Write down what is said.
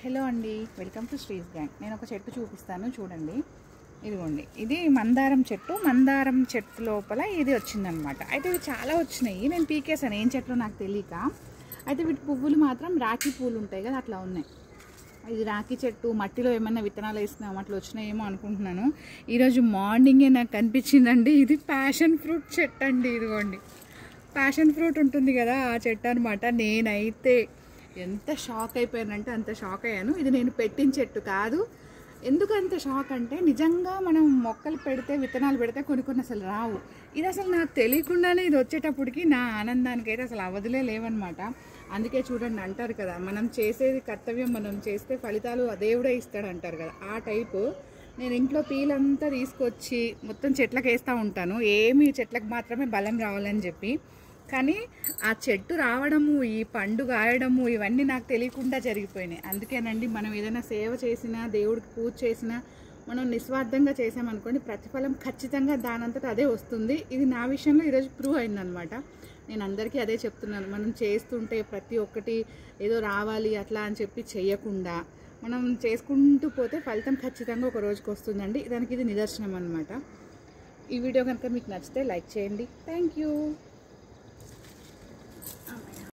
Hello అండి, welcome to శ్రీస్ gang. నేను ఒక చెట్టు చూపిస్తాను చూడండి. ఇదిగోండి, ఇది మందారం చెట్టు. మందారం చెట్టు లోపల ఇది వచ్చిందనమాట. అయితే ఇవి చాలా వచ్చినాయి, నేను పీకేసాను. ఏం చెట్లు నాకు తెలియక. అయితే వీటి పువ్వులు మాత్రం రాఖీ పువ్వులు ఉంటాయి కదా, అట్లా ఉన్నాయి. ఇది రాఖీ చెట్టు. మట్టిలో ఏమన్నా విత్తనాలు వేసినాం అట్లా వచ్చినాయేమో అనుకుంటున్నాను. ఈరోజు మార్నింగే నాకు కనిపించిందండి. ఇది ప్యాషన్ ఫ్రూట్ చెట్టు అండి. ఇదిగోండి, ప్యాషన్ ఫ్రూట్ ఉంటుంది కదా, ఆ చెట్టు అనమాట. నేనైతే ఎంత షాక్ అయిపోయానంటే అంత షాక్ అయ్యాను. ఇది నేను పెట్టిన చెట్టు కాదు. ఎందుకు అంత షాక్ అంటే, నిజంగా మనం మొక్కలు పెడితే, విత్తనాలు పెడితే కొన్ని అసలు రావు. ఇది అసలు నాకు తెలియకుండానే ఇది వచ్చేటప్పటికి నా ఆనందానికి అయితే అసలు అవధులే లేవన్నమాట. అందుకే చూడండి, అంటారు కదా, మనం చేసేది కర్తవ్యం మనం చేస్తే ఫలితాలు దేవుడే ఇస్తాడు అంటారు కదా, ఆ టైపు. నేను ఇంట్లో పీలంతా తీసుకొచ్చి మొత్తం చెట్లకు వేస్తూ ఉంటాను. ఏమి చెట్లకు మాత్రమే బలం రావాలని చెప్పి. కానీ ఆ చెట్టు రావడము, ఈ పండు కాయడము, ఇవన్నీ నాకు తెలియకుండా జరిగిపోయినాయి. అందుకేనండి, మనం ఏదైనా సేవ చేసినా, దేవుడికి పూజ చేసినా, మనం నిస్వార్థంగా చేసామనుకోండి, ప్రతిఫలం ఖచ్చితంగా దానంతట అదే వస్తుంది. ఇది నా విషయంలో ఈరోజు ప్రూవ్ అయిందనమాట. నేను అందరికీ అదే చెప్తున్నాను. మనం చేస్తుంటే ప్రతి ఒక్కటి ఏదో రావాలి అట్లా అని చెప్పి చేయకుండా మనం చేసుకుంటూ పోతే ఫలితం ఖచ్చితంగా ఒక రోజుకి వస్తుందండి. దానికి ఇది నిదర్శనం అనమాట. ఈ వీడియో కనుక మీకు నచ్చితే లైక్ చేయండి. Thank you.